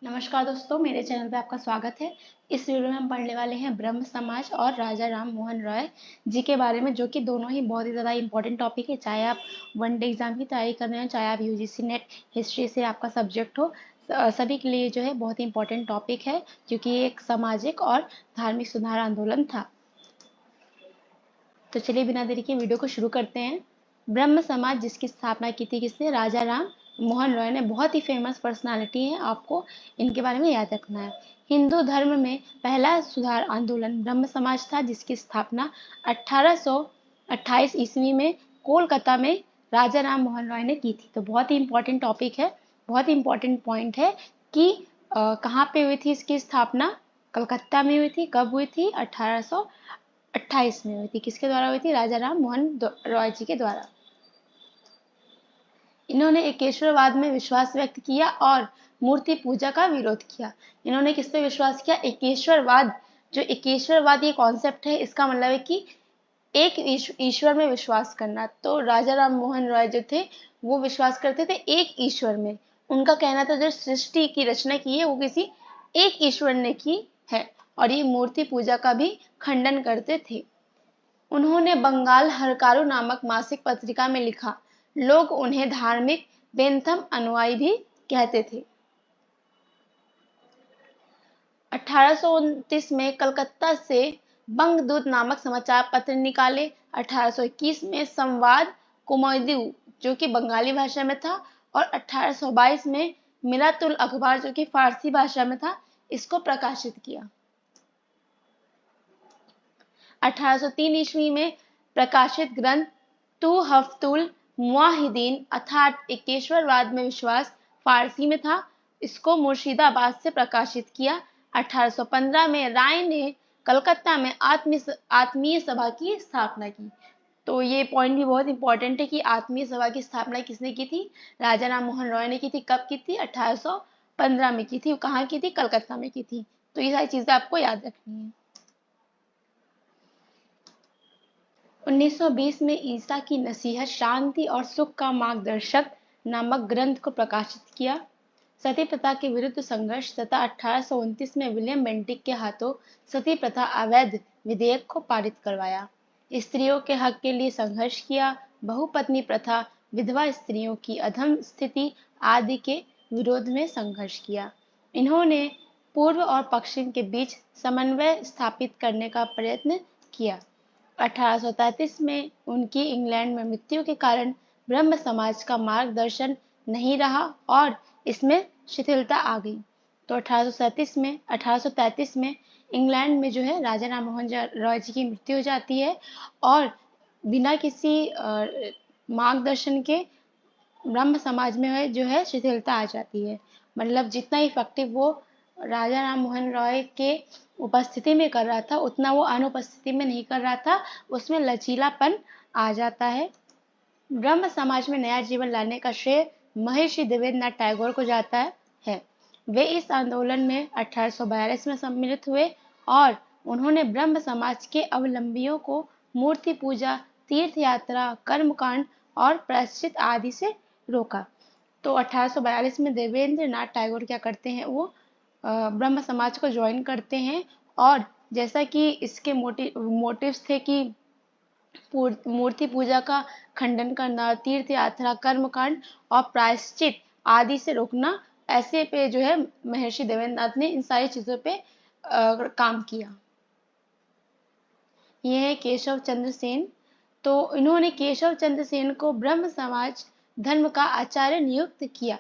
नमस्कार दोस्तों, मेरे चैनल पे आपका स्वागत है। इस वीडियो में हम पढ़ने वाले हैं ब्रह्म समाज और राजा राम मोहन रॉय जी के बारे में, जो कि दोनों ही बहुत ही ज़्यादा इंपॉर्टेंट टॉपिक है। चाहे आप वनडे एग्जाम की तैयारी कर रहे हैं, चाहे आप यूजीसी नेट हिस्ट्री से आपका सब्जेक्ट हो, सभी के लिए जो है बहुत ही इंपॉर्टेंट टॉपिक है, क्योंकि ये एक सामाजिक और धार्मिक सुधार आंदोलन था। तो चलिए बिना देरी के वीडियो को शुरू करते हैं। ब्रह्म समाज जिसकी स्थापना की थी किसने? राजा राम मोहन रॉय ने। बहुत ही फेमस पर्सनालिटी है, आपको इनके बारे में याद रखना है। हिंदू धर्म में पहला सुधार आंदोलन ब्रह्म समाज था, जिसकी स्थापना 1828 ईस्वी में कोलकाता में राजा राम मोहन रॉय ने की थी। तो बहुत ही इंपॉर्टेंट टॉपिक है, बहुत ही इंपॉर्टेंट पॉइंट है कि कहाँ पे हुई थी इसकी स्थापना? कलकत्ता में हुई थी। कब हुई थी? 1828 में हुई थी। किसके द्वारा हुई थी? राजा राम मोहन रॉय जी के द्वारा। इन्होंने एकेश्वरवाद में विश्वास व्यक्त किया और मूर्ति पूजा का विरोध किया। इन्होंने किस पे विश्वास किया? एकेश्वरवाद। जो एकेश्वरवाद ये कॉन्सेप्ट है, इसका मतलब है कि एक ईश्वर में विश्वास करना। तो राजा राम मोहन रॉय जो थे वो विश्वास करते थे एक ईश्वर में। उनका कहना था जो सृष्टि की रचना की है वो किसी एक ईश्वर ने की है, और ये मूर्ति पूजा का भी खंडन करते थे। उन्होंने बंगाल हरकारू नामक मासिक पत्रिका में लिखा, लोग उन्हें धार्मिक बेंथम अनुयायी भी कहते थे। 1829 में कलकत्ता से बंगदूत नामक समाचार पत्र निकाले। 1821 में संवाद कुमुदी जो कि बंगाली भाषा में था, और 1822 में मिलातुल अखबार जो कि फारसी भाषा में था, इसको प्रकाशित किया। 1803 ईस्वी में प्रकाशित ग्रंथ तुहफतुल मुवाहिदीन अर्थात एकेश्वरवाद में विश्वास फारसी में था, इसको मुर्शिदाबाद से प्रकाशित किया। 1815 में राय ने कलकत्ता में आत्मीय सभा की स्थापना की। तो ये पॉइंट भी बहुत इंपॉर्टेंट है कि आत्मीय सभा की स्थापना किसने की थी? राजा राम मोहन रॉय ने की थी। कब की थी? 1815 में की थी। कहाँ की थी? कलकत्ता में की थी। तो ये सारी चीजें आपको याद रखनी है। 1920 में ईसा की नसीहत शांति और सुख का मार्गदर्शक नामक ग्रंथ को प्रकाशित किया। सती प्रथा के विरुद्ध संघर्ष तथा 1829 में विलियम बेंटिक के हाथों सती प्रथा अवैध विधेयक को पारित करवाया। स्त्रियों के हक के लिए संघर्ष किया। बहुपत्नी प्रथा, विधवा स्त्रियों की अधम स्थिति आदि के विरोध में संघर्ष किया। इन्होंने पूर्व और पश्चिम के बीच समन्वय स्थापित करने का प्रयत्न किया। 1833 में उनकी इंग्लैंड में मृत्यु के कारण ब्रह्म समाज का मार्गदर्शन नहीं रहा और इसमें शिथिलता आ गई। तो 1833 में इंग्लैंड में जो है राजा राम मोहन रॉय जी की मृत्यु हो जाती है, और बिना किसी मार्गदर्शन के ब्रह्म समाज में जो है शिथिलता आ जाती है। मतलब जितना इफेक्टिव वो राजा राम मोहन रॉय के उपस्थिति में कर रहा था, उतना वो अनुपस्थिति में नहीं कर रहा था, उसमें लचीलापन आ जाता है। ब्रह्म समाज में नया जीवन लाने का श्रेय महर्षि देवेंद्रनाथ टैगोर को जाता है। वे इस आंदोलन में 1842 में सम्मिलित हुए और उन्होंने ब्रह्म समाज के अवलंबियों को मूर्ति पूजा, तीर्थ यात्रा, कर्मकांड और प्रायश्चित आदि से रोका। तो 1842 में देवेंद्रनाथ टैगोर क्या करते हैं? वो ब्रह्म समाज को ज्वाइन करते हैं, और जैसा कि इसके मोटिव्स थे कि मूर्ति पूजा का खंडन करना, तीर्थ यात्रा, कर्मकांड और प्रायश्चित आदि से रोकना, ऐसे पे जो है महर्षि देवेंद्रनाथ ने इन सारी चीजों पे काम किया। ये है केशव चंद्र सेन। तो इन्होंने केशव चंद्र सेन को ब्रह्म समाज धर्म का आचार्य नियुक्त किया।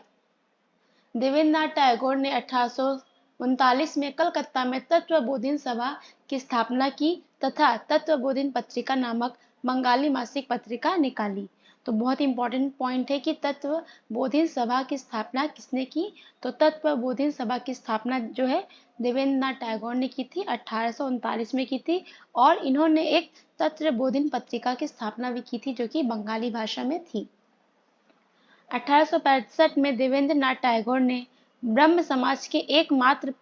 देवेंद्रनाथ टैगोर ने 1839 में कलकत्ता में तत्वबोधिनी सभा की स्थापना की तथा तत्वबोधिनी पत्रिका नामक बंगाली मासिक पत्रिका निकाली। तो बहुत इंपॉर्टेंट पॉइंट है कि तत्वबोधिनी सभा की स्थापना किसने की? तो तत्वबोधिनी सभा की स्थापना जो है देवेंद्रनाथ टैगोर ने की थी, 1839 में की थी, और इन्होंने एक तत्वबोधिनी पत्रिका की स्थापना भी की थी जो कि बंगाली भाषा में थी। 1865 में देवेंद्रनाथ टैगोर ने ब्रह्म समाज के एकमात्र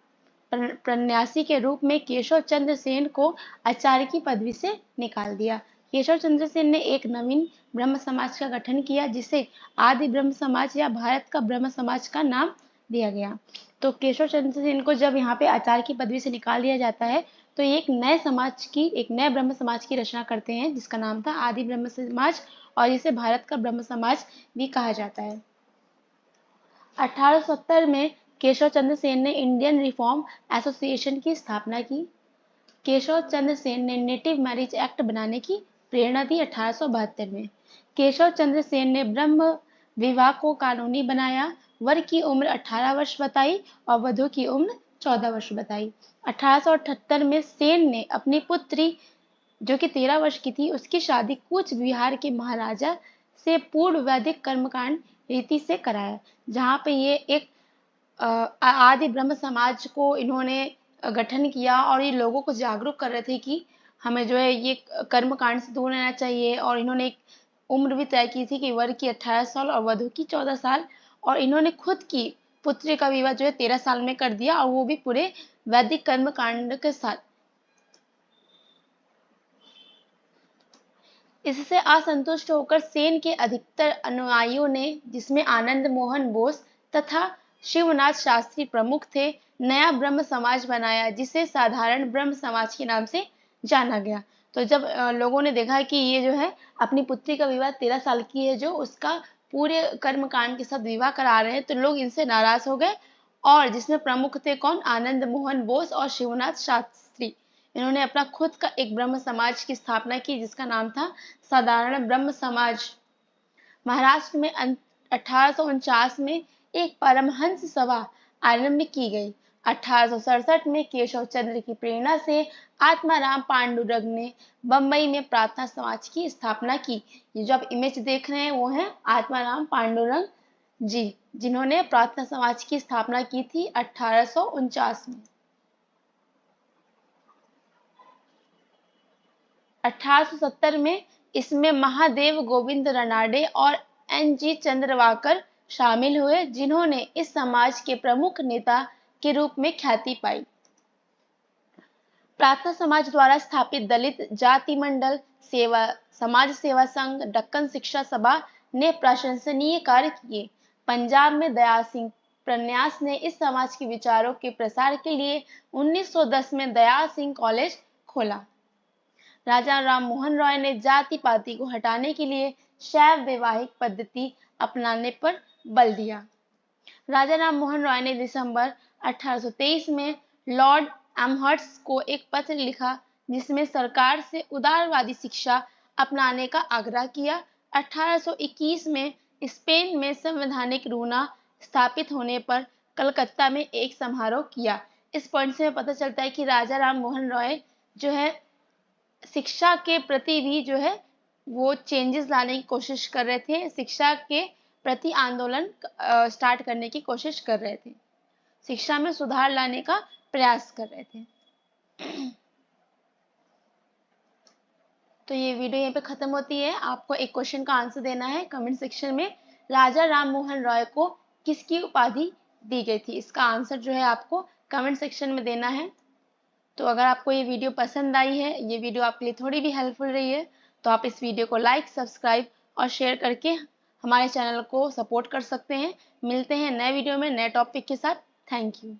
प्रन्यासी के रूप में केशव चंद्र सेन को आचार्य की पदवी से निकाल दिया। केशव चंद्र सेन ने एक नवीन ब्रह्म समाज का गठन किया, जिसे आदि ब्रह्म समाज या भारत का ब्रह्म समाज का नाम दिया गया। तो केशव चंद्र सेन को जब यहाँ पे आचार्य की पदवी से निकाल दिया जाता है तो ये एक नए ब्रह्म समाज की रचना करते हैं जिसका नाम था आदि ब्रह्म समाज, और इसे भारत का ब्रह्म समाज भी कहा जाता है। 1870 में केशव चंद्र सेन ने इंडियन रिफॉर्म एसोसिएशन की स्थापना की। केशव चंद्र सेन ने नेटिव मैरिज एक्ट बनाने की प्रेरणा दी 1872 में। केशव चंद्र सेन ने ब्रह्म विवाह को कानूनी बनाया, वर की उम्र 18 वर्ष बताई और वधू की उम्र 14 वर्ष बताई। 1878 में सेन ने अपनी पुत्री जो कि 13 वर्ष की थी उसकी शादी कूच बिहार के महाराजा से पूर्व वैदिक कर्मकांड रीति से कराया, जहाँ पे ये एक आदि ब्रह्म समाज को इन्होंने गठन किया और ये लोगों को जागरूक कर रहे थे कि हमें जो है ये कर्म कांड से दूर रहना चाहिए। और इन्होंने एक उम्र भी तय की थी कि वर की 18 साल और वधू की 14 साल, और इन्होंने खुद की पुत्री का विवाह जो है 13 साल में कर दिया, और वो भी पूरे वैदिक कर्म कांड के साथ। इससे असंतुष्ट होकर सेन के अधिकतर अनुयायियों ने, जिसमें आनंद मोहन बोस तथा शिवनाथ शास्त्री प्रमुख थे, नया ब्रह्म समाज बनाया जिसे साधारण ब्रह्म समाज के नाम से जाना गया। तो जब लोगों ने देखा कि ये जो है अपनी पुत्री का विवाह 13 साल की है जो उसका पूरे कर्म कांड के साथ विवाह करा रहे हैं, तो लोग इनसे नाराज हो गए। और जिसमें प्रमुख थे कौन? आनंद मोहन बोस और शिवनाथ शास्त्री। इन्होंने अपना खुद का एक ब्रह्म समाज की स्थापना की जिसका नाम था साधारण ब्रह्म समाज। महाराष्ट्र में 1849 में एक परमहंस सभा आरंभ की गई। 1867 में केशव चंद्र की प्रेरणा से आत्माराम पांडुरंग ने बंबई में प्रार्थना समाज की स्थापना की। ये जो आप इमेज देख रहे हैं वो है आत्माराम पांडुरंग जी, जिन्होंने प्रार्थना समाज की स्थापना की थी 1849 में। 1870 में इसमें महादेव गोविंद रनाडे और एन.जी. चंद्रवाकर शामिल हुए, जिन्होंने इस समाज के प्रमुख नेता के रूप में ख्याति पाई। प्रार्थना समाज द्वारा स्थापित दलित जाति मंडल सेवा समाज सेवा संघ दक्कन शिक्षा सभा ने प्रशंसनीय कार्य किए। पंजाब में दया सिंह प्रन्यास ने इस समाज के विचारों के प्रसार के लिए 1910 में दया सिंह कॉलेज खोला। राजा राम मोहन रॉय ने जाति पाति को हटाने के लिए शैव वैवाहिक पद्धति अपनाने पर बल दिया। राजा राम मोहन रॉय ने दिसंबर 1823 में लॉर्ड एमहर्स्ट को एक पत्र लिखा जिसमें सरकार से उदारवादी शिक्षा अपनाने का आग्रह किया। 1821 में स्पेन में संवैधानिक रूना स्थापित होने पर कलकत्ता में एक समारोह किया। इस पॉइंट से पता चलता है कि राजा राम मोहन रॉय जो है शिक्षा के प्रति भी जो है वो चेंजेस लाने की कोशिश कर रहे थे, शिक्षा के प्रति आंदोलन स्टार्ट करने की कोशिश कर रहे थे, शिक्षा में सुधार लाने का प्रयास कर रहे थे। तो ये वीडियो यहाँ पे खत्म होती है। आपको एक क्वेश्चन का आंसर देना है कमेंट सेक्शन में। राजा राम मोहन रॉय को किसकी उपाधि दी गई थी? इसका आंसर जो है आपको कमेंट सेक्शन में देना है। तो अगर आपको ये वीडियो पसंद आई है, ये वीडियो आपके लिए थोड़ी भी हेल्पफुल रही है, तो आप इस वीडियो को लाइक, सब्सक्राइब और शेयर करके हमारे चैनल को सपोर्ट कर सकते हैं। मिलते हैं नए वीडियो में नए टॉपिक के साथ। Thank you.